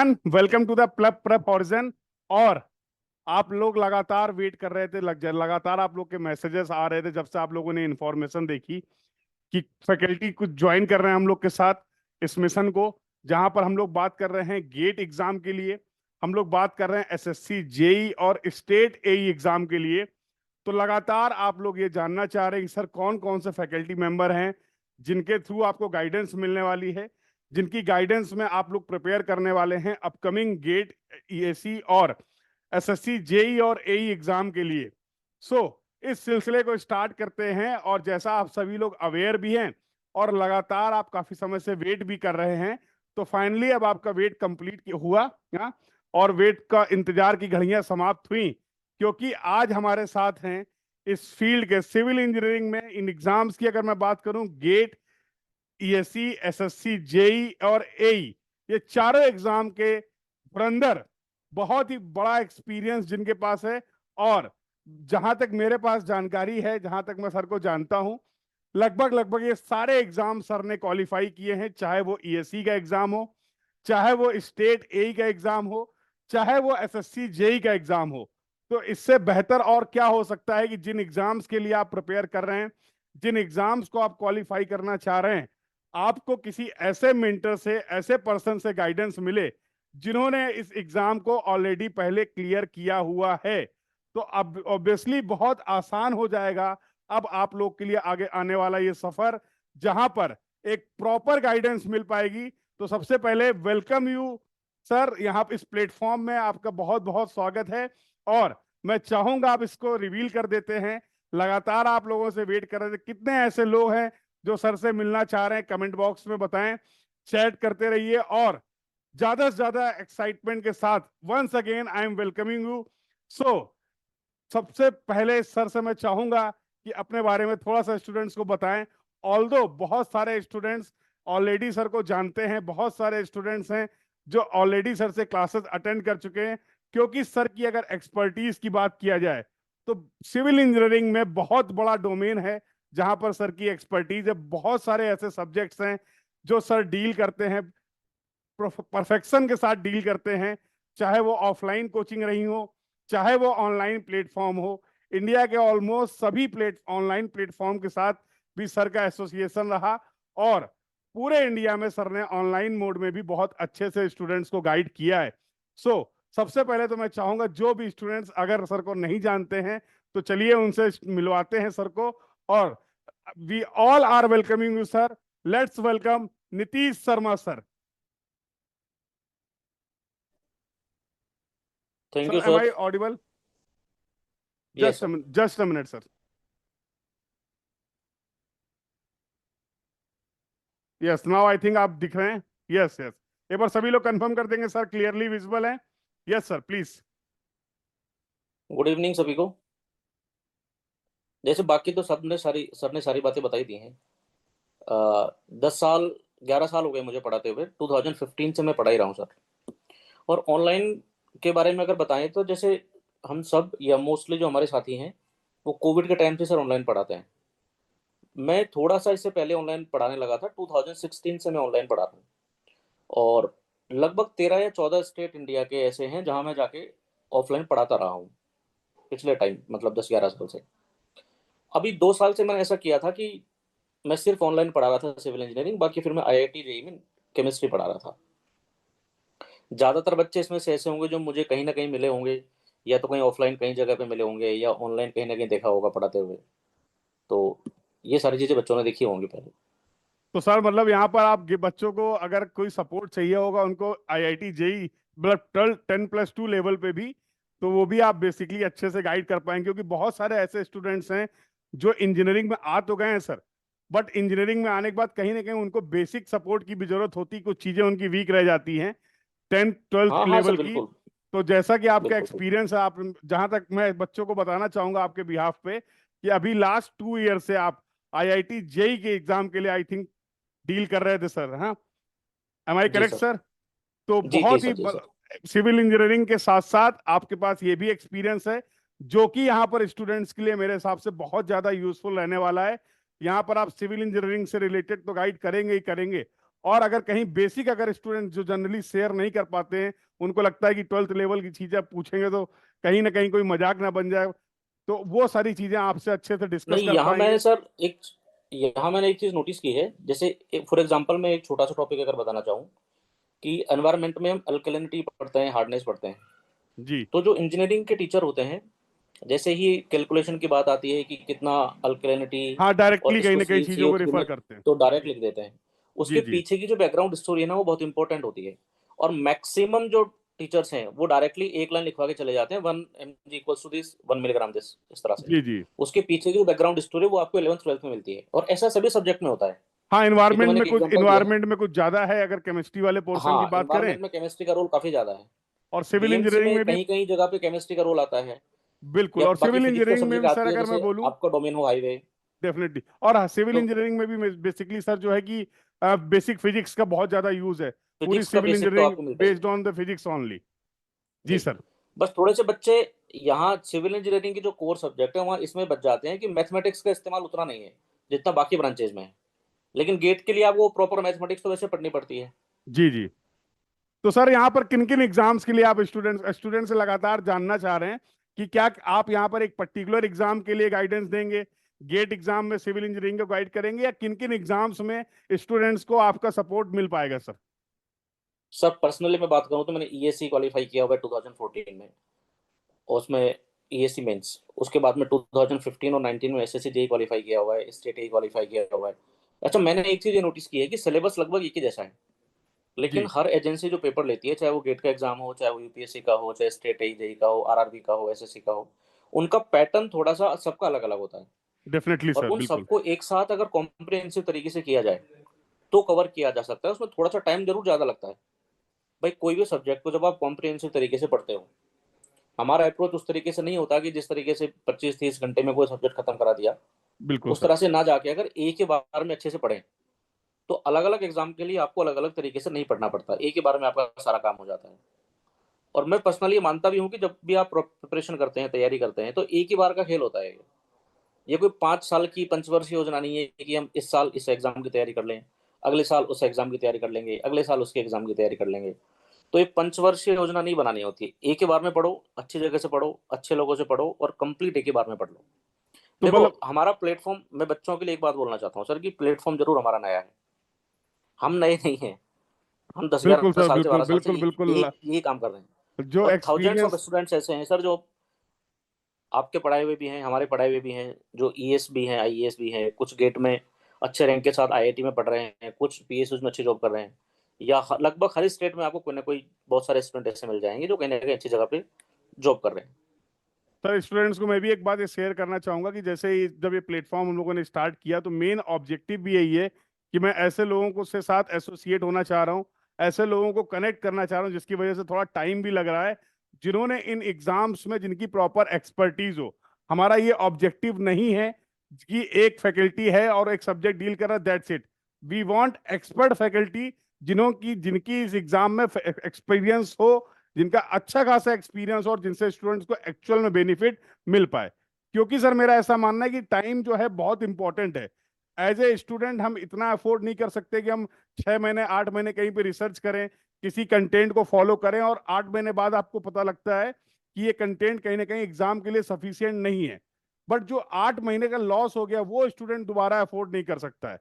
Welcome to the PLAB prep horizon. और आप लोग लगातार वेट कर रहे थे, लगातार आप लोग के मैसेजेस आ रहे थे जब से आप लोगों ने इन्फॉर्मेशन देखी कि फैकल्टी कुछ ज्वाइन कर रहे हैं हम लोग के साथ इस मिशन को, जहां पर हम लोग बात कर रहे हैं गेट एग्जाम के लिए, हम लोग बात कर रहे हैं एसएससी जेई और स्टेट एई एग्जाम के लिए। तो लगातार आप लोग ये जानना चाह रहे हैं कि सर कौन कौन से फैकल्टी मेंबर हैं जिनके थ्रू आपको गाइडेंस मिलने वाली है, जिनकी गाइडेंस में आप लोग प्रिपेयर करने वाले हैं अपकमिंग गेट, ईएसी और एसएससी जेई और एई एग्जाम के लिए। सो इस सिलसिले को स्टार्ट करते हैं। और जैसा आप सभी लोग अवेयर भी हैं और लगातार आप काफी समय से वेट भी कर रहे हैं, तो फाइनली अब आपका वेट कंप्लीट हुआ। हाँ, और वेट का इंतजार की घड़ियां समाप्त हुई, क्योंकि आज हमारे साथ हैं इस फील्ड के सिविल इंजीनियरिंग में इन एग्जाम्स की अगर मैं बात करूं, गेट, ईएससी, एसएससी, जेई और एई, ये चारों एग्जाम के धुरंधर, बहुत ही बड़ा एक्सपीरियंस जिनके पास है। और जहां तक मेरे पास जानकारी है, जहां तक मैं सर को जानता हूं, लगभग लगभग ये सारे एग्जाम सर ने क्वालिफाई किए हैं, चाहे वो ईएससी का एग्जाम हो, चाहे वो स्टेट एई का एग्जाम हो, चाहे वो एसएससी जेई का एग्जाम हो। तो इससे बेहतर और क्या हो सकता है कि जिन एग्जाम्स के लिए आप प्रिपेयर कर रहे हैं, जिन एग्जाम्स को आप क्वालिफाई करना चाह रहे हैं, आपको किसी ऐसे मेंटर से, ऐसे पर्सन से गाइडेंस मिले जिन्होंने इस एग्जाम को ऑलरेडी पहले क्लियर किया हुआ है। तो अब ऑब्वियसली बहुत आसान हो जाएगा अब आप लोग के लिए आगे आने वाला ये सफर, जहां पर एक प्रॉपर गाइडेंस मिल पाएगी। तो सबसे पहले वेलकम यू सर, यहाँ इस प्लेटफॉर्म में आपका बहुत बहुत स्वागत है। और मैं चाहूंगा आप इसको रिवील कर देते हैं। लगातार आप लोगों से वेट कर रहे थे, कितने ऐसे लोग हैं जो सर से मिलना चाह रहे हैं, कमेंट बॉक्स में बताएं, चैट करते रहिए। और ज्यादा से ज्यादा एक्साइटमेंट के साथ once again I am welcoming you. So सबसे पहले सर से मैं चाहूंगा कि अपने बारे में थोड़ा सा स्टूडेंट्स को बताएं। ऑल्दो बहुत सारे स्टूडेंट्स ऑलरेडी सर को जानते हैं, बहुत सारे स्टूडेंट्स हैं जो ऑलरेडी सर से क्लासेस अटेंड कर चुके हैं, क्योंकि सर की अगर एक्सपर्टीज की बात किया जाए तो सिविल इंजीनियरिंग में बहुत बड़ा डोमेन है जहां पर सर की एक्सपर्टीज है। बहुत सारे ऐसे सब्जेक्ट्स हैं जो सर डील करते हैं, परफेक्शन के साथ डील करते हैं, चाहे वो ऑफलाइन कोचिंग रही हो, चाहे वो ऑनलाइन प्लेटफॉर्म हो। इंडिया के ऑलमोस्ट सभी ऑनलाइन प्लेटफॉर्म के साथ भी सर का एसोसिएशन रहा। और पूरे इंडिया में सर ने ऑनलाइन मोड में भी बहुत अच्छे से स्टूडेंट्स को गाइड किया है। सबसे पहले तो मैं चाहूंगा जो भी स्टूडेंट्स अगर सर को नहीं जानते हैं, तो चलिए उनसे मिलवाते हैं सर को। और we all are welcoming you sir. Let's welcome Nitish Sharma sir. Thank you Sir, am sir. I audible? Yes sir. Just a minute, sir. Yes, now I think आप दिख रहे हैं। Yes, yes. एक बार सभी लोग कंफर्म कर देंगे सर, क्लियरली विजिबल है। Yes, sir, please. Good evening सभी को। जैसे बाकी तो सर ने सारी बातें बताई दी हैं। 10 साल 11 साल हो गए मुझे पढ़ाते हुए। 2015 से मैं पढ़ा ही रहा हूँ सर। और ऑनलाइन के बारे में अगर बताएं तो जैसे हम सब या मोस्टली जो हमारे साथी हैं वो कोविड के टाइम से सर ऑनलाइन पढ़ाते हैं। मैं थोड़ा सा इससे पहले ऑनलाइन पढ़ाने लगा था। 2016 से मैं ऑनलाइन पढ़ा रहा हूँ। और लगभग 13 या 14 स्टेट इंडिया के ऐसे हैं जहाँ मैं जाके ऑफलाइन पढ़ाता रहा हूँ पिछले टाइम, मतलब 10-11 साल से। अभी 2 साल से मैंने ऐसा किया था कि मैं सिर्फ ऑनलाइन पढ़ा रहा था सिविल इंजीनियरिंग, बाकी फिर मैं आईआईटी जेईई में केमिस्ट्री पढ़ा रहा था। ज़्यादातर बच्चे इसमें से ऐसे होंगे जो मुझे कहीं ना कहीं मिले होंगे, या तो कहीं ऑफलाइन कहीं जगह पे मिले होंगे, या ऑनलाइन कहीं ना कहीं देखा होगा पढ़ाते हुए। तो ये सारी चीज़ें बच्चों ने देखी होंगी पहले। तो सर मतलब यहाँ पर आप बच्चों को अगर कोई सपोर्ट चाहिए होगा उनको आईआईटी जेई मतलब 10+2 लेवल पे भी, तो वो भी आप बेसिकली अच्छे से गाइड कर पाएंगे, क्योंकि बहुत सारे ऐसे स्टूडेंट्स हैं जो इंजीनियरिंग में आ तो गए हैं सर, बट इंजीनियरिंग में आने के बाद कहीं ना कहीं उनको बेसिक सपोर्ट की भी जरूरत होती, कुछ चीजें उनकी वीक रह जाती हैं 10th 12th हाँ हाँ सर, लेवल की। बिल्कुल तो जैसा कि आपका बिल्कुल बिल्कुल। एक्सपीरियंस है, आप जहां तक मैं बच्चों को बताना चाहूंगा आपके बिहाफ पे कि अभी लास्ट 2 ईयर से आप आईआईटी जेई के एग्जाम के लिए आई थिंक डील कर रहे थे सर। हाँ, एम आई जी करेक्ट सर। सर? तो जी जी बहुत ही सर, जी सर। सिविल इंजीनियरिंग के साथ साथ आपके पास ये भी एक्सपीरियंस है, जो कि यहाँ पर स्टूडेंट्स के लिए मेरे हिसाब से बहुत ज्यादा यूजफुल रहने वाला है। यहाँ पर आप सिविल इंजीनियरिंग से रिलेटेड तो गाइड करेंगे ही करेंगे, और अगर कहीं बेसिक अगर स्टूडेंट जो जनरली शेयर नहीं कर पाते हैं, उनको लगता है कि 12th लेवल की चीजें पूछेंगे तो कहीं ना कहीं कोई मजाक ना बन जाए, तो वो सारी चीजें आपसे अच्छे से डिस्कस नहीं, कर यहाँ पाएंगे। मैंने सर एक यहाँ मैंने एक चीज नोटिस की है। जैसे फॉर एग्जांपल मैं एक छोटा सा टॉपिक अगर बताना चाहूँ कि एनवायरनमेंट में हम अल्कलिनिटी पढ़ते हैं, हार्डनेस पढ़ते हैं। जी तो जो इंजीनियरिंग के टीचर होते हैं, जैसे ही कैलकुलेशन की बात आती है कि कितना अल्कलिनिटी हाँ, और डायरेक्टली कहीं इसको ना कहीं सी चीजों सी ओ को थ्री रिफर में करते हैं। तो डायरेक्ट लिख देते हैं। जी उसके जी पीछे की जो बैकग्राउंड स्टोरी है ना, वो बहुत इंपॉर्टेंट होती है। और मैक्सिमम जो टीचर्स हैं वो डायरेक्टली एक लाइन लिखवा के चले जाते हैं, 1 mg equals to this, 1 milligram this, इस तरह से। जी जी। उसके पीछे की जो बैकग्राउंड स्टोरी है वो आपको 11th 12th में मिलती है, और ऐसा सभी सब्जेक्ट में होता है। हाँ, ये तो मैंने एक एग्जांपल दिया है। इन्वायरमेंट में कुछ ज्यादा है अगर केमिस्ट्री वाले पोर्शन की हाँ, बात करें, एनवायरनमेंट में केमिस्ट्री का रोल काफी ज्यादा है। और सिविल बीएमसी इंजीनियरिंग में में भी। कहीं कहीं जगह पे केमिस्ट्री का रोल आता है। बिल्कुल, या और बाकी सिविल फिजिक्स का इंजीनियरिंग में सब्जेक्ट भी सर आती है, अगर मैं जैसे बोलूँ, आपका डोमेन हो हाईवे। डेफिनेटली, और हाँ, सिविल तो इंजीनियरिंग में भी बेसिकली सर जो है कि बेसिक फिजिक्स का बहुत ज्यादा यूज है। पूरी फिजिक्स का सिविल बेसिक तो इंजीनियरिंग आपको मिलता ही है। Based on the physics only. जी जी। सर। बस थोड़े से बच्चे यहाँ सिविल इंजीनियरिंग की जो कोर सब्जेक्ट है वहाँ इसमें बच जाते हैं कि मैथमेटिक्स का इस्तेमाल उतना नहीं है जितना बाकी ब्रांचेज में है। लेकिन गेट के लिए आपको प्रॉपर मैथमेटिक्स तो वैसे पढ़नी पड़ती है। जी जी। तो सर यहाँ पर किन किन एग्जाम्स के लिए आप स्टूडेंट से लगातार जानना चाह रहे हैं कि क्या आप यहाँ पर एक पर्टिकुलर एग्जाम के लिए गाइडेंस देंगे, गेट एग्जाम में सिविल इंजीनियरिंग को गाइड करेंगे, या किन किन एग्जाम्स में स्टूडेंट्स को आपका सपोर्ट मिल पाएगा सर? सर पर्सनली मैं बात करूँ तो मैंने ईएससी क्वालिफाई किया हुआ है 2014 में, और उसमें ईएससी मेंस। उसके बाद में 2015 और 19 में एसएससी जेई क्वालिफाई किया हुआ है, स्टेट ए क्वालिफाई किया हुआ है। अच्छा, मैंने एक चीज़ ये नोटिस की है कि सिलेबस लगभग एक ही जैसा है, लेकिन जी हर एजेंसी जो पेपर लेती है, चाहे वो गेट का एग्जाम हो, चाहे वो यूपीएससी का हो, चाहे स्टेट ए जेई का हो, आरआरबी का हो, एसएससी का हो, उनका पैटर्न थोड़ा सा सबका अलग अलग होता है। डेफिनेटली और सर, उन बिल्कुल। सबको एक साथ अगर कॉम्प्रिहेंसिव तरीके से किया जाए तो कवर किया जा सकता है। उसमें थोड़ा सा टाइम जरूर ज़्यादा लगता है। भाई कोई भी सब्जेक्ट को जब आप कॉम्प्रिहेंसिव तरीके से पढ़ते हो, हमारा अप्रोच उस तरीके से नहीं होता कि जिस तरीके से 25-30 घंटे में कोई सब्जेक्ट खत्म करा दिया, बिल्कुल उस सर। तरह से ना जाके अगर एक ही बार में अच्छे से पढ़ें, तो अलग अलग एग्जाम के लिए आपको अलग अलग तरीके से नहीं पढ़ना पड़ता, एक ही बार में आपका सारा काम हो जाता है। और मैं पर्सनली मानता भी हूँ कि जब भी आप प्रिपरेशन करते हैं, तैयारी करते हैं, तो एक ही बार का खेल होता है ये कोई 5 साल की पंचवर्षीय योजना नहीं है कि हम इस साल इस एग्जाम की तैयारी कर लें, अगले साल उस एग्जाम की तैयारी कर लेंगे, अगले साल उसके एग्जाम की तैयारी कर लेंगे। तो एक पंचवर्षीय योजना नहीं बनानी होती, एक ही बार में पढ़ो, अच्छी जगह से पढ़ो, अच्छे लोगों से पढ़ो, और कंप्लीट एक ही बार में पढ़ लो। तो देखो, मतलब, हमारा प्लेटफॉर्म, मैं बच्चों के लिए एक बात बोलना चाहता हूँ सर कि प्लेटफॉर्म जरूर हमारा नया है। हम नए नहीं हैं। हम दस बिल्कुल ग्यारह सर, साल से बिल्कुल 12 साल से बिल्कुल बिल्कुल। यही काम कर रहे हैं। जो और थाउजेंड्स ऑफ एक्सपीरियंस। स्टूडेंट्स ऐसे हैं सर, जो आपके पढ़ाए हुए भी हैं, हमारे पढ़ाए हुए भी हैं, जो ईएस भी हैं, आईएएस भी हैं, कुछ गेट में अच्छे रैंक के साथ आईआईटी में पढ़ रहे हैं, कुछ पीएसयू में अच्छी जॉब कर रहे हैं। या लगभग हर स्टेट में आपको कोई ना कोई बहुत सारे स्टूडेंट ऐसे मिल जाएंगे जो कहीं ना कहीं अच्छी जगह पे जॉब कर रहे हैं। सर, स्टूडेंट्स को मैं भी एक बात ये शेयर करना चाहूंगा कि जैसे जब ये प्लेटफॉर्म हम लोगों ने स्टार्ट किया तो मेन ऑब्जेक्टिव भी यही है कि मैं ऐसे लोगों को से साथ एसोसिएट होना चाह रहा हूँ, ऐसे लोगों को कनेक्ट करना चाह रहा हूँ जिसकी वजह से थोड़ा टाइम भी लग रहा है, जिन्होंने इन एग्जाम्स में जिनकी प्रॉपर एक्सपर्टीज हो। हमारा ये ऑब्जेक्टिव नहीं है कि एक फैकल्टी है और एक सब्जेक्ट डील कर रहा है, that's it. We want expert faculty, जिनकी इस एग्जाम में एक्सपीरियंस हो, जिनका अच्छा खासा एक्सपीरियंस और जिनसे स्टूडेंट्स को एक्चुअल में बेनिफिट मिल पाए। क्योंकि सर मेरा ऐसा मानना है कि टाइम जो है बहुत इंपॉर्टेंट है। एज ए स्टूडेंट हम इतना अफोर्ड नहीं कर सकते कि हम 6 महीने 8 महीने कहीं पे रिसर्च करें, किसी कंटेंट को फॉलो करें, और 8 महीने बाद आपको पता लगता है कि ये कंटेंट कहीं ना कहीं एग्जाम के लिए सफिशियंट नहीं है। बट जो 8 महीने का लॉस हो गया वो स्टूडेंट दोबारा अफोर्ड नहीं कर सकता है।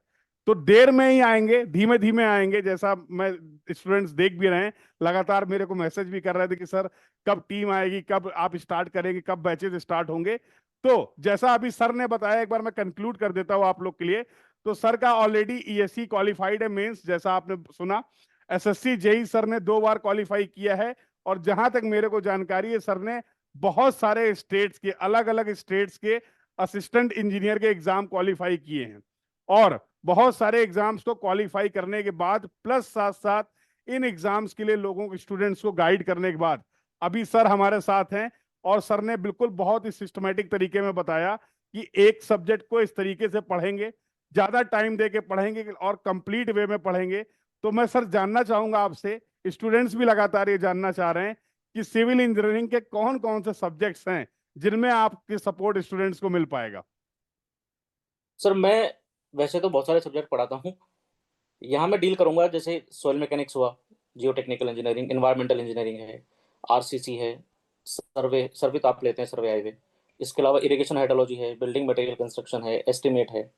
तो देर में ही आएंगे, धीमे धीमे आएंगे, जैसा मैं स्टूडेंट्स देख भी रहे हैं, लगातार मेरे को मैसेज भी कर रहे थे कि सर कब टीम आएगी, कब आप स्टार्ट करेंगे, कब बैचेज स्टार्ट होंगे। तो जैसा अभी सर ने बताया, एक बार मैं कंक्लूड कर देता हूं आप लोग के लिए। तो सर का ऑलरेडी ईएससी क्वालिफाइड है मेंस, जैसा आपने सुना। एसएससी जेई सर ने 2 बार क्वालिफाई किया है, और जहां तक मेरे को जानकारी है, सर ने बहुत सारे स्टेट्स के, अलग अलग स्टेट्स के असिस्टेंट इंजीनियर के एग्जाम क्वालिफाई किए हैं। और बहुत सारे एग्जाम्स को क्वालिफाई करने के बाद, प्लस साथ साथ इन एग्जाम्स के लिए लोगों को, स्टूडेंट्स को गाइड करने के बाद, अभी सर हमारे साथ हैं। और सर ने बिल्कुल बहुत ही सिस्टमेटिक तरीके में बताया कि एक सब्जेक्ट को इस तरीके से पढ़ेंगे, ज्यादा टाइम दे के पढ़ेंगे और कंप्लीट वे में पढ़ेंगे। तो मैं सर जानना चाहूंगा आपसे, स्टूडेंट्स भी लगातार ये जानना चाह रहे हैं कि सिविल इंजीनियरिंग के कौन कौन से सब्जेक्ट्स हैं जिनमें आपके सपोर्ट स्टूडेंट्स को मिल पाएगा? सर मैं वैसे तो बहुत सारे सब्जेक्ट पढ़ाता हूँ, यहाँ मैं डील करूंगा जैसे सॉइल मैकेनिक्स हुआ, जियो टेक्निकल इंजीनियरिंग, एनवायरमेंटल इंजीनियरिंग है, आरसीसी है, सर्वे सर्वे तो आप लेते हैं, सर्वे हाईवे। इसके अलावा इरिगेशन हाइड्रोलॉजी है, बिल्डिंग मटेरियल कंस्ट्रक्शन है, एस्टिमेट है,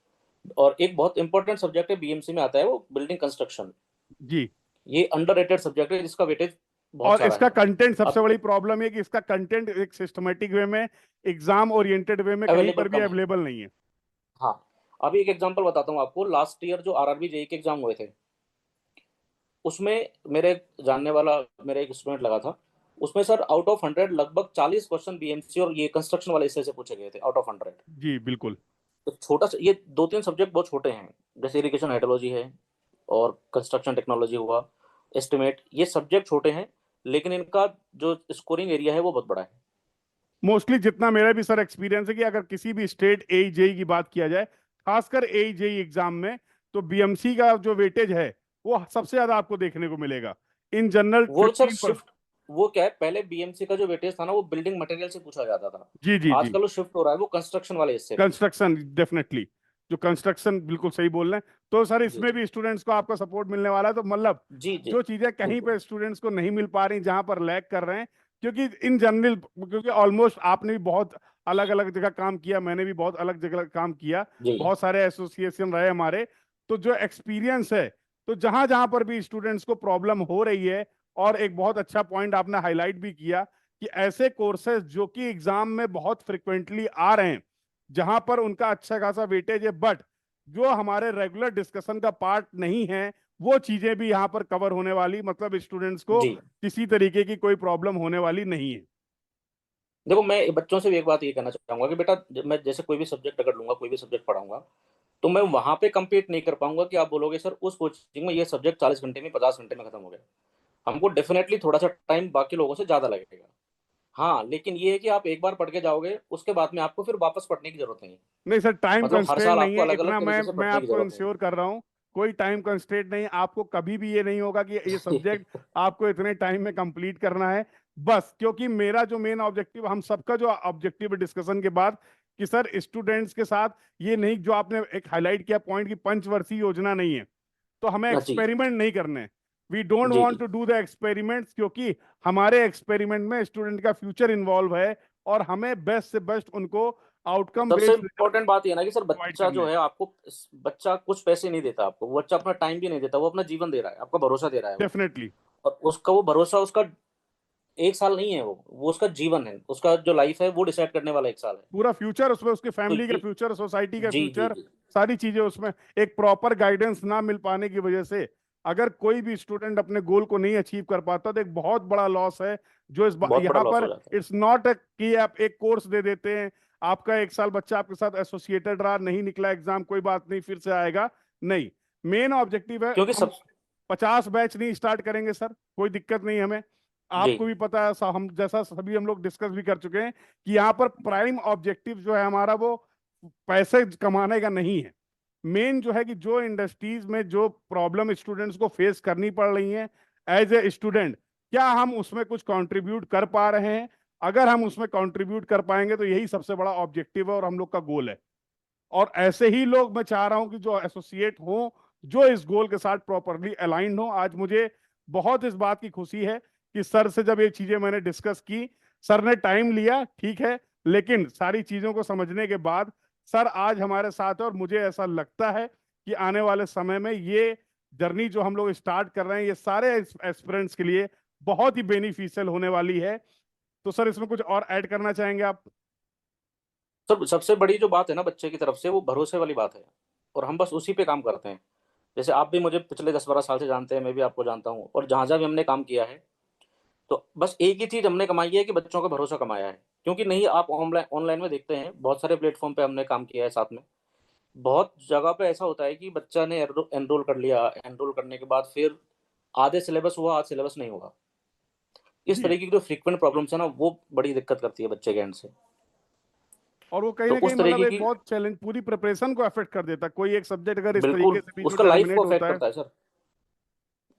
और एक बहुत इंपॉर्टेंट सब्जेक्ट है बीएमसी में आता है, वो बिल्डिंग कंस्ट्रक्शन। जी। ये अंडररेटेड सब्जेक्ट है जिसका वेटेज बहुत और सारा इसका है। कंटेंट, सबसे अब बड़ी प्रॉब्लम है कि इसका कंटेंट एक सिस्टमेटिक वे में, एग्जाम ओरिएंटेड वे में कहीं अवेलेबल पर भी कम है। अवेलेबल नहीं है। हाँ, अभी एक एग्जांपल बताता हूँ आपको। लास्ट ईयर जो आरआरबी जेई के एग्जाम हुए थे, उसमें मेरे जानने वाला मेरा एक स्टूडेंट लगा था। उसमें सर आउट ऑफ 100 लगभग 40 क्वेश्चन बीएमसी और ये कंस्ट्रक्शन वाले हिस्से से पूछे गए थे, आउट ऑफ 100। जी बिल्कुल। तो छोटा सा ये दो तीन सब्जेक्ट बहुत छोटे हैं, जैसे इरिगेशन हाइड्रोलॉजी है और कंस्ट्रक्शन टेक्नोलॉजी हुआ, एस्टिमेट, ये सब्जेक्ट छोटे हैं, लेकिन इनका जो स्कोरिंग एरिया है वो बहुत बड़ा है। मोस्टली जितना मेरा भी सर एक्सपीरियंस है कि अगर किसी भी स्टेट AEJE की बात किया जाए, खासकर AEJE एग्जाम में, तो बीएमसी का जो वेटेज है वो सबसे ज्यादा आपको देखने को मिलेगा। इन जनरल वो सर 15 पर। शिफ्ट, वो क्या है, पहले बीएमसी का जो वेटेज था ना वो बिल्डिंग मटेरियल से पूछा जाता था। जी जी जी। आजकल वो शिफ्ट हो रहा है वो कंस्ट्रक्शन वाले हिस्से पे। कंस्ट्रक्शन डेफिनेटली, जो कंस्ट्रक्शन, बिल्कुल सही बोल रहे हैं। तो सर जी इसमें भी स्टूडेंट्स को आपका सपोर्ट मिलने वाला है, तो मतलब जी जी, जो चीजें कहीं बिल्कुल। पे स्टूडेंट्स को नहीं मिल पा रही, जहां पर लैग कर रहे हैं, क्योंकि इन जनरल, क्योंकि ऑलमोस्ट आपने भी बहुत अलग अलग जगह काम किया, मैंने भी बहुत अलग जगह काम किया, जी बहुत सारे एसोसिएशन रहे हमारे, तो जो एक्सपीरियंस है, तो जहां जहां पर भी स्टूडेंट्स को प्रॉब्लम हो रही है, और एक बहुत अच्छा पॉइंट आपने हाईलाइट भी किया कि ऐसे कोर्सेज जो कि एग्जाम में बहुत फ्रिक्वेंटली आ रहे हैं, जहां पर उनका अच्छा खासा वेटेज है, बट जो हमारे रेगुलर डिस्कशन का पार्ट नहीं है, वो चीजें भी यहाँ पर कवर होने वाली, मतलब स्टूडेंट्स को जी। किसी तरीके की कोई प्रॉब्लम होने वाली नहीं है। देखो, मैं बच्चों से भी एक बात ये कहना चाहूंगा कि बेटा, मैं जैसे कोई भी सब्जेक्ट अगर लूंगा, कोई भी सब्जेक्ट पढ़ाऊंगा, तो मैं वहां पे compete नहीं कर पाऊंगा कि आप बोलोगे सर उस कोचिंग में ये सब्जेक्ट 40 घंटे में, 50 घंटे में खत्म हो गया। हमको डेफिनेटली थोड़ा सा टाइम बाकी लोगों से ज्यादा लगेगा। हाँ, लेकिन ये है कि आप एक बार पढ़ के जाओगे, उसके बाद में आपको फिर वापस पढ़ने की जरूरत नहीं है। नहीं सर, टाइम मतलब हर कंस्ट्रेंट साल नहीं आपको है अलग अलग इतना, मैं तरीके से मैं पढ़ने की आपको जरूरत नहीं इंश्योर कर रहा हूँ। कोई टाइम कंस्ट्रेंट नहीं, आपको कभी भी ये नहीं होगा कि ये सब्जेक्ट है। आपको इतने टाइम में कंप्लीट करना है। बस क्योंकि मेरा जो मेन ऑब्जेक्टिव, हम सबका जो ऑब्जेक्टिव है डिस्कशन के बाद, कि सर स्टूडेंट्स के साथ ये नहीं, जो आपने एक हाईलाइट किया पॉइंट, की पंचवर्षीय योजना नहीं है, तो हमें जी एक्सपेरिमेंट नहीं करने। वी डोंट जी वांट जी। टू डू द एक्सपेरिमेंट्स, क्योंकि हमारे एक्सपेरिमेंट में स्टूडेंट का फ्यूचर इन्वॉल्व है, और हमें बेस्ट से बेस्ट उनको आउटकम सबसे बेस्ड रिजल्ट इम्पोर्टेंट बात ये ना कि सर प्रोवाइड बच्चा करने जो हैं। है आपको, बच्चा कुछ पैसे नहीं देता आपको, वो बच्चा अपना टाइम भी नहीं देता, वो अपना जीवन दे रहा है, आपका भरोसा दे रहा है वो। डेफिनेटली। और उसका वो भरोसा, उसका एक साल नहीं है, वो उसका जीवन है, उसका जो लाइफ है वो डिसाइड करने वाला एक साल है। पूरा फ्यूचर उसमें, उसकी तो फैमिली का ये, फ्यूचर, सोसाइटी का जी जी फ्यूचर, जी सारी चीजें उसमें। एक प्रॉपर गाइडेंस ना मिल पाने की वजह से अगर कोई भी स्टूडेंट अपने गोल को नहीं अचीव कर पाता, तो एक बहुत बड़ा लॉस है। जो बहुत बड़ा यहाँ लॉस पर हो जाता इट्स नॉट कि आप एक कोर्स दे देते हैं, आपका एक साल बच्चा आपके साथ एसोसिएटेड रहा, नहीं निकला एग्जाम, कोई बात नहीं, फिर से आएगा। नहीं, मेन ऑब्जेक्टिव है, है, क्योंकि हम सब, 50 बैच नहीं स्टार्ट करेंगे सर, कोई दिक्कत नहीं हमें। जी आपको भी पता है, हम जैसा सभी हम लोग डिस्कस भी कर चुके हैं, कि यहाँ पर प्राइम ऑब्जेक्टिव जो है हमारा, वो पैसे कमाने का नहीं है। मेन जो है कि जो इंडस्ट्रीज में जो प्रॉब्लम स्टूडेंट्स को फेस करनी पड़ रही है एज ए स्टूडेंट, क्या हम उसमें कुछ कंट्रीब्यूट कर पा रहे हैं? अगर हम उसमें कंट्रीब्यूट कर पाएंगे, तो यही सबसे बड़ा ऑब्जेक्टिव है और हम लोग का गोल है। और ऐसे ही लोग मैं चाह रहा हूं कि जो एसोसिएट हो, जो इस गोल के साथ प्रॉपरली अलाइंड हो। आज मुझे बहुत इस बात की खुशी है कि सर से जब ये चीजें मैंने डिस्कस की, सर ने टाइम लिया, ठीक है, लेकिन सारी चीजों को समझने के बाद सर आज हमारे साथ है, और मुझे ऐसा लगता है कि आने वाले समय में ये जर्नी जो हम लोग स्टार्ट कर रहे हैं, ये सारे एस्पिरेंट्स के लिए बहुत ही बेनिफिशियल होने वाली है। तो सर इसमें कुछ और ऐड करना चाहेंगे आप? सब सबसे बड़ी जो बात है ना बच्चे की तरफ से, वो भरोसे वाली बात है, और हम बस उसी पे काम करते हैं। जैसे आप भी मुझे पिछले 10-12 साल से जानते हैं, मैं भी आपको जानता हूँ, और जहाँ जहाँ भी हमने काम किया है, तो बस एक ही चीज हमने कमाई है कि बच्चों का भरोसा कमाया है। क्योंकि नहीं, आप ऑनलाइन ऑनलाइन में देखते हैं, बहुत सारे प्लेटफॉर्म पे हमने काम किया है साथ में। बहुत जगह पे ऐसा होता है कि बच्चा ने एनरोल कर लिया, एनरोल करने के बाद फिर आधे सिलेबस हुआ, आधे सिलेबस नहीं हुआ। इस जी। तरीके की जो फ्रीक्वेंट प्रॉब्लम्स है ना, वो बड़ी दिक्कत करती है बच्चे के एंड से। और वो कहीं तो ना कहीं उस मतलब तरीके एक की, बहुत चैलेंज, पूरी प्रिपरेशन को अफेक्ट कर देता है। कोई एक सब्जेक्ट अगर इस तरीके बिल्कुल से बीच में उसका लाइफ को टर्मिनेट अफेक्ट होता है। करता है सर।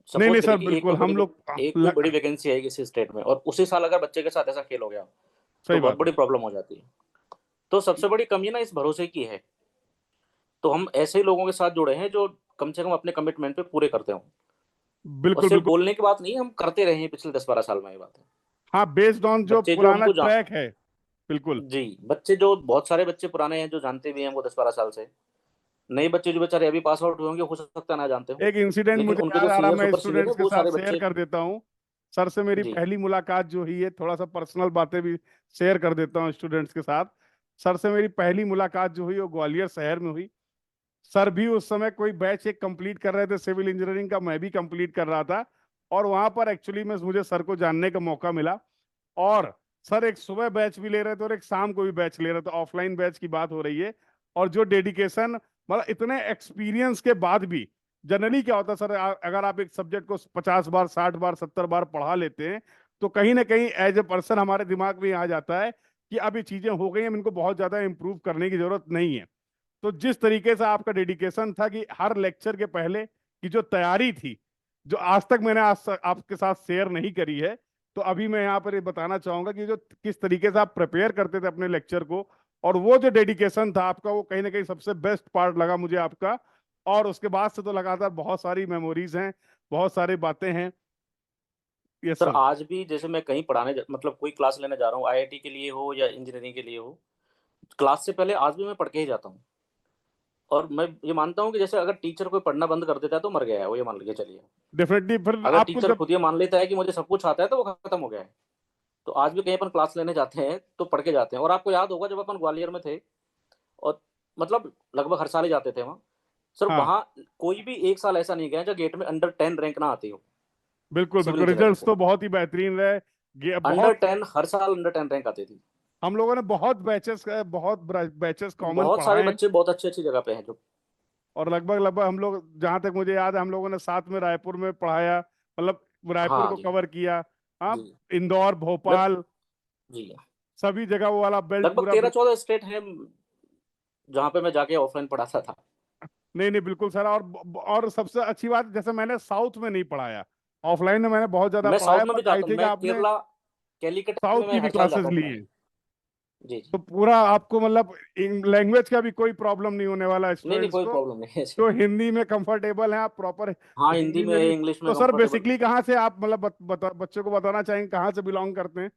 नहीं सपोज नहीं करिए सर, कि बिल्कुल हम लोग एक कोई बड़ी वैकेंसी है किसी स्टेट में, और उसी साल अगर बच्चे के साथ ऐसा खेल हो गया, तो सही बहुत बात है। बड़ी प्रॉब्लम हो जाती है। तो सबसे बड़ी कमी ना इस भरोसे की है। तो हम ऐसे ही लोगों के साथ जुड़े हैं जो कम से कम अपने कमिटमेंट पे पूरे करते हो। और बिल्कुल सिर्फ बिल्कुल। बोलने की बात नहीं, हम करते रहे हैं पिछले 10-12 साल में, ये बात है। हाँ, बेस्ड ऑन जो बच्चे जो पुराना हमको ट्रैक है। बिल्कुल। जी, बच्चे जो बहुत सारे बच्चे पुराने हैं जो जानते भी हैं हमको 10-12 साल से। नए बच्चे जो बेचारे अभी पास आउट हुए होंगे, हो सकता है ना जानते हो, एक इंसिडेंट लेकिन मुझे उनके याद जो आ रहा, सीनियर मैं सुपर सीनियर है स्टूडेंट्स के वो साथ सारे शेयर बच्चे। कर देता हूँ। सर से मेरी जी पहली मुलाकात जो हुई है, थोड़ा सा पर्सनल बातें भी शेयर कर देता हूँ स्टूडेंट्स के साथ। सर से मेरी पहली मुलाकात जो हुई वो ग्वालियर शहर में हुई। सर भी उस समय कोई बैच एक कंप्लीट कर रहे थे सिविल इंजीनियरिंग का, मैं भी कंप्लीट कर रहा था। और वहां पर एक्चुअली में मुझे सर को जानने का मौका मिला। और सर एक सुबह बैच भी ले रहे थे और एक शाम को भी बैच ले रहे थे, ऑफलाइन बैच की बात हो रही है। और जो डेडिकेशन, मतलब इतने एक्सपीरियंस के बाद भी, जनरली क्या होता है सर, अगर आप एक सब्जेक्ट को 50 बार 60 बार 70 बार पढ़ा लेते हैं, तो कहीं ना कहीं एज ए पर्सन हमारे दिमाग में आ जाता है कि अब ये चीजें हो गई हैं, इनको बहुत ज्यादा इंप्रूव करने की जरूरत नहीं है। तो जिस तरीके से आपका डेडिकेशन था कि हर लेक्चर के पहले की जो तैयारी थी, जो आज तक मैंने आपके साथ शेयर नहीं करी है, तो अभी मैं यहाँ पर ये बताना चाहूंगा कि जो किस तरीके से आप प्रिपेयर करते थे अपने लेक्चर को, और वो जो डेडिकेशन था आपका, वो कहीं ना कहीं सबसे बेस्ट पार्ट लगा मुझे आपका। और उसके बाद से तो लगातार बहुत सारी मेमोरीज हैं, बहुत सारी बातें हैं। Yes sir, sir. आज भी जैसे मैं कहीं मतलब कोई क्लास लेने जा रहा हूँ, आईआईटी के लिए हो या इंजीनियरिंग के लिए हो, क्लास से पहले आज भी मैं पढ़ के ही जाता हूँ। और मैं ये मानता हूँ कि जैसे अगर टीचर कोई पढ़ना बंद कर देता है तो मर गया है वो, ये मान लीजिए चलिए। डेफिनेटली फिर अगर आपको टीचर जब, खुद ये मान लेता है कि मुझे सब कुछ आता है तो वो खत्म हो गया है। तो आज भी कहीं अपन क्लास लेने जाते हैं तो पढ़ के जाते हैं। और आपको याद होगा जब अपन ग्वालियर में थे, और मतलब लगभग हर साल ही जाते थे वहाँ, सर हाँ वहाँ कोई भी एक साल ऐसा नहीं गया जब गेट में अंडर 10 रैंक ना आती हो बिल्कुल सिविल बिल्कुल, इंजीनियरिंग रिजल्ट्स से। तो बहुत ही बेहतरीन रहे। अंडर बहुत, 10 हर साल अंडर 10 रैंक आती थी। हम लोगों ने बहुत बैचेस कॉमन बहुत सारे पढ़ाए हैं। बच्चे बहुत अच्छी अच्छी जगह पे हैं जो। और लगभग लगभग हम लोग, जहां तक मुझे याद है, हम लोगों ने साथ में रायपुर में पढ़ाया, मतलब रायपुर हाँ को जी। कवर किया। हाँ, जी। इंदौर, लग भोपाल, जी। सभी जगह वो वाला बेल्ट लगभग पूरा 13-14 स्टेट है जहाँ पे मैं जाके ऑफलाइन पढ़ाता था। नहीं नहीं बिल्कुल सर। और सबसे अच्छी बात, जैसे मैंने साउथ में नहीं पढ़ाया, ऑफलाइन में मैंने बहुत ज्यादा मैं पढ़ाया, साउथ में भी बट आई जाता हूँ, थिंक मैं आपने केरला, कैलिकट साउथ में की मैं भी हर साल क्लासेस जाता हूँ ली पढ़ाने। हैं। जी जी। तो पूरा आपको मतलब लैंग्वेज का भी कोई प्रॉब्लम नहीं होने वाला नहीं नहीं, स्टूडेंट्स कोई को। प्रॉब्लम नहीं है ऐसे। तो हिंदी में कंफर्टेबल हैं आप, प्रॉपर हाँ, हिंदी हिंदी में में भी। इंग्लिश में तो सर कंफर्टेबल। बेसिकली कहाँ से आप, मतलब बच्चे को बताना चाहेंगे कहाँ से बिलोंग करते हैं?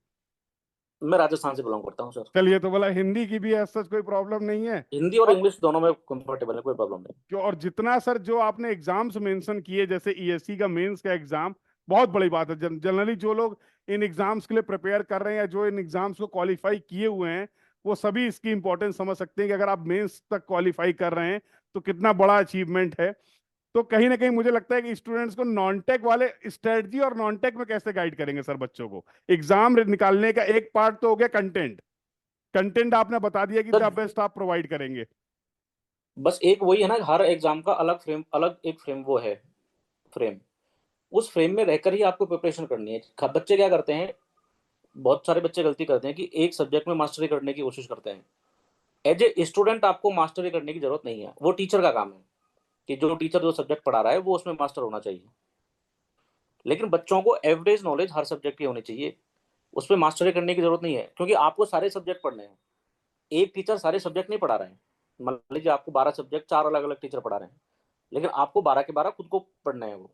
मैं राजस्थान से बिलोंग करता हूँ सर। चलिए, तो बोला हिंदी की भी ऐसा कोई प्रॉब्लम नहीं है। हिंदी और और इंग्लिश दोनों में कंफर्टेबल है, कोई प्रॉब्लम नहीं। और जितना सर जो आपने एग्जाम्स मेंशन किए, जैसे ईएससी का मेंस का एग्जाम, बहुत बड़ी बात है। जनरली जो लोग इन एग्जाम्स के लिए प्रिपेयर कर रहे हैं या जो इन एग्जाम्स को क्वालिफाई किए हुए हैं, वो सभी इसकी इंपॉर्टेंस समझ सकते हैं कि अगर आप मेंस तक क्वालिफाई कर रहे हैं तो कितना बड़ा अचीवमेंट है। तो कहीं ना कहीं मुझे लगता है कि स्टूडेंट्स को नॉन टेक वाले स्ट्रेटजी और नॉन टेक में कैसे गाइड करेंगे सर बच्चों को? एग्जाम निकालने का एक पार्ट तो हो गया कंटेंट। कंटेंट आपने बता दिया कि द सर बेस्ट आप प्रोवाइड करेंगे। बस एक वही है ना, हर एग्जाम का अलग फ्रेम, अलग एक फ्रेम वो है, फ्रेम। उस फ्रेम में रहकर ही आपको प्रिपरेशन करनी है। बच्चे क्या करते हैं, बहुत सारे बच्चे गलती करते हैं कि एक सब्जेक्ट में मास्टरी करने की कोशिश करते हैं। एज ए स्टूडेंट आपको मास्टरी करने की जरूरत नहीं है, वो टीचर का काम है कि जो टीचर जो सब्जेक्ट पढ़ा रहा है वो उसमें मास्टर होना चाहिए। लेकिन बच्चों को एवरेज नॉलेज हर सब्जेक्ट की होनी चाहिए, उसमें मास्टरी करने की जरूरत नहीं है, क्योंकि आपको सारे सब्जेक्ट पढ़ने हैं। एक टीचर सारे सब्जेक्ट नहीं पढ़ा रहे हैं। मान लीजिए आपको 12 सब्जेक्ट, 4 अलग अलग टीचर पढ़ा रहे हैं, लेकिन आपको 12 के 12 खुद को पढ़ना है वो।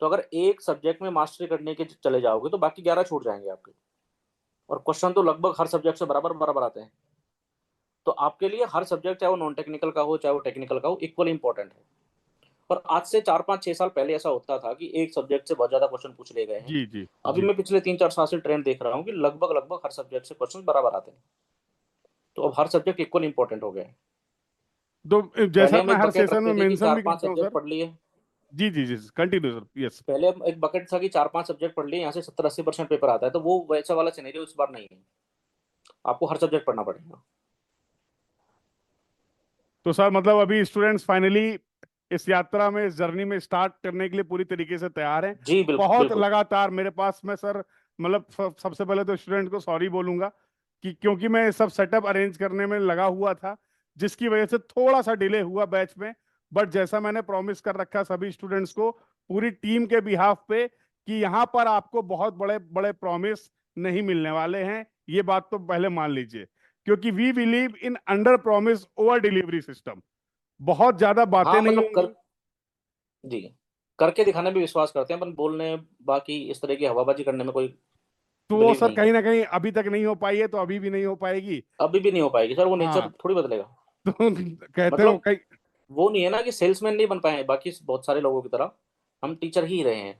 तो अगर एक सब्जेक्ट में मास्टरी करने के चले जाओगे तो बाकी 11 छूट जाएंगे आपके। और क्वेश्चन तो लगभग हर सब्जेक्ट से बराबर बराबर आते हैं। तो आपके लिए हर सब्जेक्ट, चाहे वो नॉन टेक्निकल का हो चाहे वो टेक्निकल का हो, इक्वल इंपॉर्टेंट है। और आज से 4-5-6 साल पहले ऐसा होता था कि एक सब्जेक्ट से बहुत ज्यादा क्वेश्चन पूछ लिए गए हैं। जी जी अभी जी। मैं पिछले 3-4 साल से ट्रेंड देख रहा हूँ कि लगभग लगभग हर सब्जेक्ट से क्वेश्चन बराबर आते हैं। तो अब हर सब्जेक्ट इक्वल इंपॉर्टेंट हो गया है। तो पहले जैसा हम मैं एक हर बकेट सेशन में रखते थे कि मेंशन चार भी पांच करता हूँ सब्जेक्ट सर। पढ़ लिए। जी जी जी, कंटिन्यू सर, यस। पहले हम एक बकेट था कि 4-5 सब्जेक्ट पढ़ लिए, यहाँ से 70-80% पेपर आता है, तो वो वैसा वाला सिनेरियो इस बार नहीं है। आपको हर सब्जेक्ट पढ़ना पड़ेगा। तो सर मतलब अभी स्टूडेंट्स फाइनली इस यात्रा में, इस जर्नी में स्टार्ट करने के लिए पूरी तरीके से तैयार हैं। जी बिल्कुल बहुत बिल्कुल। लगातार मेरे पास में सर, मतलब सबसे पहले तो स्टूडेंट को सॉरी बोलूंगा कि क्योंकि मैं ये सब सेटअप अरेंज करने में लगा हुआ था, जिसकी वजह से थोड़ा सा डिले हुआ बैच में। बट जैसा मैंने प्रॉमिस कर रखा सभी स्टूडेंट्स को, पूरी टीम के बिहाफ पे, कि यहाँ पर आपको बहुत बड़े बड़े प्रॉमिस नहीं मिलने वाले हैं, ये बात तो पहले मान लीजिए। क्योंकि we believe in under promise over delivery system. बहुत ज्यादा बातें हाँ नहीं मतलब कर होंगी। जी, करके दिखाने में विश्वास करते हैं, पर बोलने बाकी इस तरह की हवाबाजी करने में कोई तो वो बिलीव सर नहीं कहीं है। ना कहीं अभी तक नहीं हो पाई है, तो अभी भी नहीं हो पाएगी। अभी भी नहीं हो पाएगी सर, वो नेचर हाँ। थोड़ी बदलेगा। तो कहते हैं वो मतलब कई। वो नहीं है ना कि सेल्समैन नहीं बन पाए हैं बाकी बहुत सारे लोगों की तरह, हम टीचर ही रहे हैं।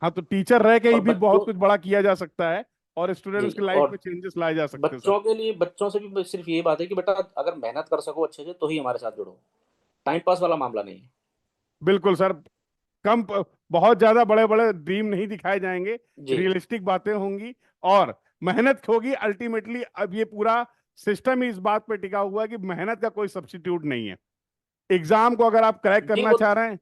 हाँ, तो टीचर रह के ही और भी बहुत बच्चों, कुछ बड़ा किया जा सकता है, और जी, स्टूडेंट्स की लाइफ में और चेंजेस लाए जा सकते हैं सर। बच्चों के लिए, बच्चों से भी सिर्फ ये बात है कि बेटा अगर मेहनत कर सको अच्छे से तो ही हमारे साथ जुड़ो, टाइम पास वाला मामला नहीं है। बिल्कुल सर। बहुत ज्यादा बड़े बड़े ड्रीम नहीं दिखाए जाएंगे, जी रियलिस्टिक बातें होंगी, और मेहनत होगी अल्टीमेटली। अब ये पूरा सिस्टम ही इस बात पे टिका हुआ है कि मेहनत का कोई सब्स्टिट्यूट नहीं है। एग्जाम को अगर आप क्रैक जी, करना वो चाह रहे हैं,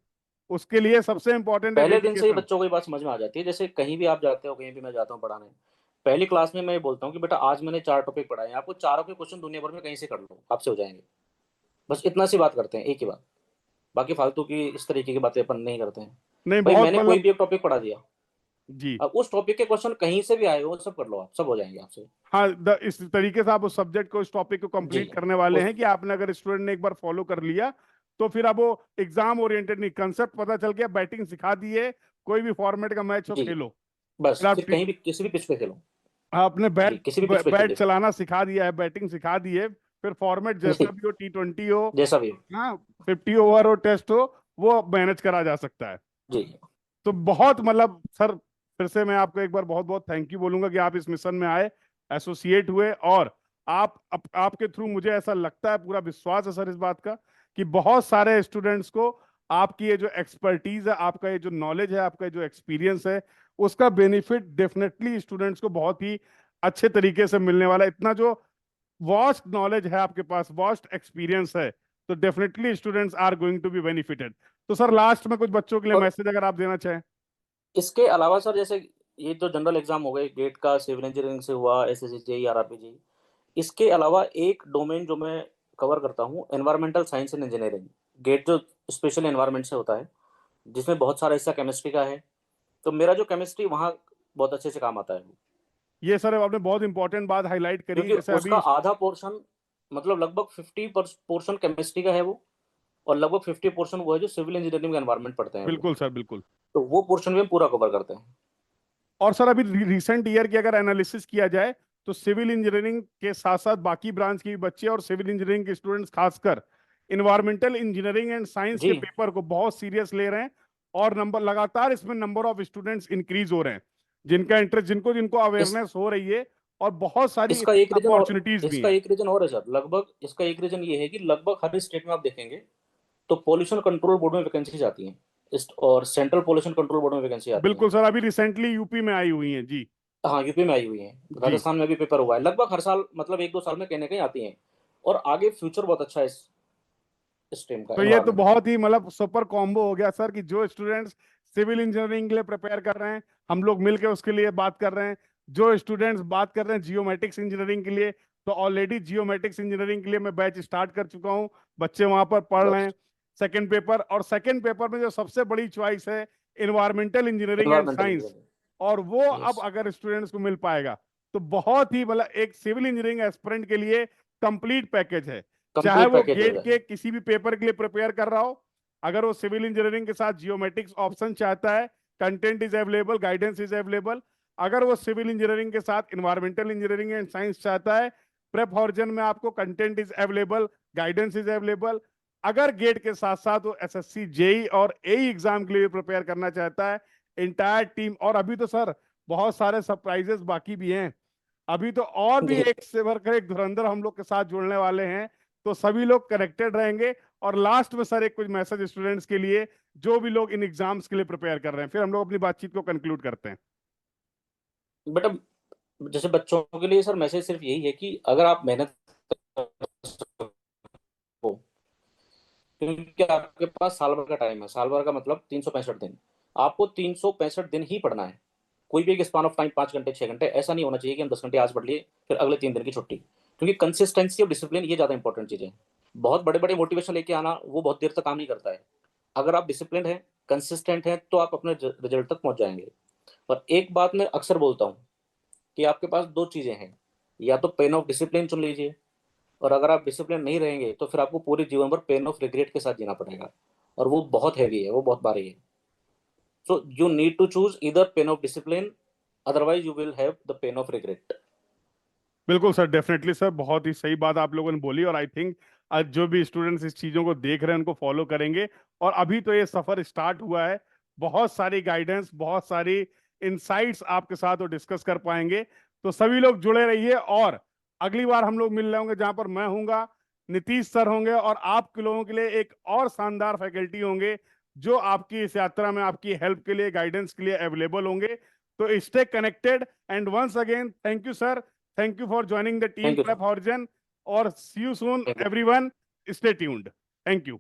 उसके लिए सबसे इंपॉर्टेंट है पहले दिन से ही डेडिकेशन। बच्चों को ये बात समझ में आ जाती है। जैसे कहीं भी आप जाते हो, कहीं भी मैं जाता हूँ पढ़ाने, पहली क्लास में मैं ये बोलता हूँ कि बेटा आज मैंने 4 टॉपिक पढ़ाए हैं, आपको चारों के क्वेश्चन दुनिया भर में कहीं से कर लो, आपसे हो जाएंगे। बस इतना सी बात करते हैं, एक ही बात। बाकी फालतू की इस तरीके की बातें अपन नहीं करते हैं। नहीं, भाई बहुत मैंने कोई मतलब। भी एक टॉपिक पढ़ा दिया, जी। अब उस टॉपिक के क्वेश्चन कहीं से भी आए हो सब कर लो, आप सब हो जाएंगे आपसे। हाँ, इस तरीके से आप उस सब्जेक्ट को, इस टॉपिक को जी, कंप्लीट करने वाले उस हैं कि आपने, अगर स्टूडेंट ने एक बार फॉलो कर लिया, तो फिर अब वो एग्जाम ओरिएंटेड नहीं, कंसेप्ट पता चल गया, बैटिंग सिखा दिए, कोई भी फॉर्मेट का मैच हो जी, खेलो। बस फिर फिर कहीं भी किसी भी पिच पे खेलो। आपने जी, किसी भी पिच पे बैट खेलिए फिर। चलाना सिखा दिया है, बैटिंग सिखा दी है, फिर फॉर्मेट जैसा जी, भी हो, T20 हो, जैसा भी हो। हाँ, 50 ओवर हो, टेस्ट हो, वो मैनेज करा जा सकता है। जी, तो बहुत मतलब सर, फिर से मैं आपको एक बार बहुत बहुत थैंक यू बोलूंगा कि आप इस मिशन में आए, एसोसिएट हुए, और आपके थ्रू मुझे ऐसा लगता है, पूरा विश्वास है सर इस बात का, कि बहुत सारे स्टूडेंट्स को आपकी ये जो एक्सपर्टीज है, आपका ये जो नॉलेज है, आपका ये जो एक्सपीरियंस है, उसका बेनिफिट डेफिनेटली स्टूडेंट्स को बहुत ही अच्छे तरीके से मिलने वाला है। इतना जो वास्ट नॉलेज है आपके पास, वास्ट एक्सपीरियंस है, तो definitely students are going to be benefited. तो सर लास्ट में कुछ बच्चों के लिए और मैसेज अगर आप देना चाहें। इसके अलावा सर जैसे ये जो जनरल एग्जाम हो गए, गेट का, सिविल इंजीनियरिंग से हुआ, एसएससी जेईई आरआरबी जेईई, इसके अलावा एक डोमेन जो मैं कवर करता हूँ, environmental science and engineering. GATE जो स्पेशल एनवायरमेंट से होता है, जिसमें बहुत सारा हिस्सा केमिस्ट्री का है, तो मेरा जो केमिस्ट्री वहाँ बहुत अच्छे से काम आता है। ये सर आपने बहुत इंपॉर्टेंट बात हाईलाइट करी, क्योंकि जैसे उसका अभी। आधा पोर्शन, मतलब लगभग 50 पोर्शन केमिस्ट्री का है वो, और लगभग 50 पोर्शन वो है जो सिविल इंजीनियरिंग का एनवायरमेंट पढ़ते हैं वो। बिल्कुल सर, बिल्कुल। तो वो पोर्शन भी हम पूरा कवर करते हैं। और सर अभी रिसेंट ईयर की अगर एनालिसिस किया जाए, तो सिविल इंजीनियरिंग के साथ साथ बाकी ब्रांच के भी बच्चे, और सिविल इंजीनियरिंग के स्टूडेंट्स खासकर, इन्वायरमेंटल इंजीनियरिंग एंड साइंस के जी, पेपर को बहुत सीरियस ले रहे हैं, और नंबर लगातार इसमें नंबर ऑफ स्टूडेंट्स इंक्रीज हो रहे हैं, जिनका इंटरेस्ट, जिनको जिनको इस अवेयरनेस हो रही है, और बहुत सारी इसका एक रीजन और अपॉर्चुनिटीज भी इसका हैं। एक रीजन और है सर, लगभग इसका एक रीजन ये है कि लगभग हर स्टेट में आप देखेंगे तो पॉल्यूशन कंट्रोल बोर्ड में वैकेंसीज आती हैं, और सेंट्रल पॉल्यूशन कंट्रोल बोर्ड में वैकेंसी आती हैं। बिल्कुल सर, अभी रिसेंटली यूपी में आई हुई हैं जी। हाँ, यूपी में आई हुई हैं, जी। राजस्थान में भी पेपर हुआ है, लगभग हर साल, मतलब 1-2 साल में कहीं ना कहीं आती हैं। और आगे फ्यूचर बहुत अच्छा है इस स्ट्रीम का, तो ये तो एनवायरमेंट का। बहुत ही मतलब सुपर कॉम्बो हो गया सर, कि जो स्टूडेंट्स सिविल इंजीनियरिंग के लिए प्रिपेयर कर रहे हैं, हम लोग मिलकर उसके लिए बात कर रहे हैं। जो स्टूडेंट्स बात कर रहे हैं जियोमेटिक्स इंजीनियरिंग के लिए, तो ऑलरेडी जियोमेटिक्स इंजीनियरिंग के लिए मैं बैच स्टार्ट कर चुका हूँ, बच्चे वहां पर पढ़ रहे बस हैं। सेकंड पेपर, और सेकंड पेपर में जो सबसे बड़ी चॉइस है, environmental engineering and environmental science, engineering. और वो अब यस, अगर स्टूडेंट्स को मिल पाएगा, तो बहुत ही मतलब एक सिविल इंजीनियरिंग एस्पिरेंट के लिए कंप्लीट पैकेज है। चाहे कंप्लीट वो पैकेज हो गेट जाए। के किसी भी पेपर के लिए प्रिपेयर कर रहा हो, अगर वो सिविल इंजीनियरिंग के साथ जियोमेट्रिक्स ऑप्शन चाहता है, content is available, guidance is available. अगर वो सिविल इंजीनियरिंग के साथ इन्वायरमेंटल इंजीनियरिंग एंड साइंस चाहता है, प्रेप हॉर्जन में आपको content is available, guidance is available. अगर गेट के साथ साथ वो एसएससी जेई और एई एग्जाम के लिए प्रिपेयर करना चाहता है, इंटायर टीम। और अभी तो सर बहुत सारे सरप्राइजेस बाकी भी हैं, अभी तो और भी जी, एक से बढ़कर एक धुरंधर हम लोग के साथ जुड़ने वाले हैं। तो सभी लोग कनेक्टेड रहेंगे। और लास्ट में सर एक कुछ मैसेज स्टूडेंट्स के लिए, जो भी लोग इन एग्जाम्स के लिए प्रिपेयर कर रहे हैं, फिर हम लोग अपनी बातचीत को कंक्लूड करते हैं। बेटा जैसे बच्चों के लिए सर मैसेज सिर्फ यही है कि अगर आप मेहनत कर सको, क्योंकि आपके पास साल भर का टाइम है, साल भर का मतलब 365 दिन, आपको 365 दिन ही पढ़ना है। कोई भी एक स्पान ऑफ टाइम 5 घंटे 6 घंटे ऐसा नहीं होना चाहिए कि हम 10 घंटे आज पढ़ लिए फिर अगले 3 दिन की छुट्टी। क्योंकि कंसिस्टेंसी और डिसिप्लिन ये ज्यादा इंपॉर्टेंट चीजें हैं। बहुत बड़े बड़े मोटिवेशन लेके आना वो बहुत देर तक काम नहीं करता है। अगर आप डिसिप्लिन हैं, कंसिस्टेंट हैं, तो आप अपने रिजल्ट तक पहुंच जाएंगे। पर एक बात मैं अक्सर बोलता हूँ कि आपके पास दो चीजें हैं, या तो पेन ऑफ डिसिप्लिन चुन लीजिए, और अगर आप डिसिप्लिन नहीं रहेंगे तो फिर आपको पूरे जीवन भर पेन ऑफ रिग्रेट के साथ जीना पड़ेगा। और वो बहुत हैवी है, वो बहुत भारी है। So you need to choose either pain of discipline, otherwise you will have the pain of regret. बिल्कुल सर, डेफिनेटली सर, बहुत ही सही बात आप लोगों ने बोली। और आई थिंक आज जो भी स्टूडेंट्स इस चीजों को देख रहे हैं उनको फॉलो करेंगे। और अभी तो ये सफर स्टार्ट हुआ है, बहुत सारी गाइडेंस, बहुत सारी इंसाइट्स आपके साथ वो डिस्कस कर पाएंगे। तो सभी लोग जुड़े रहिए। और अगली बार हम लोग मिल रहे होंगे जहां पर मैं होऊंगा, नीतीश सर होंगे, और आप लोगों के लिए एक और शानदार फैकल्टी होंगे जो आपकी इस यात्रा में आपकी हेल्प के लिए, गाइडेंस के लिए अवेलेबल होंगे। तो stay connected. And once again thank you sir, thank you for joining the team thank you sir. Prep Horizon, or see you soon thank you. everyone. Stay tuned. Thank you.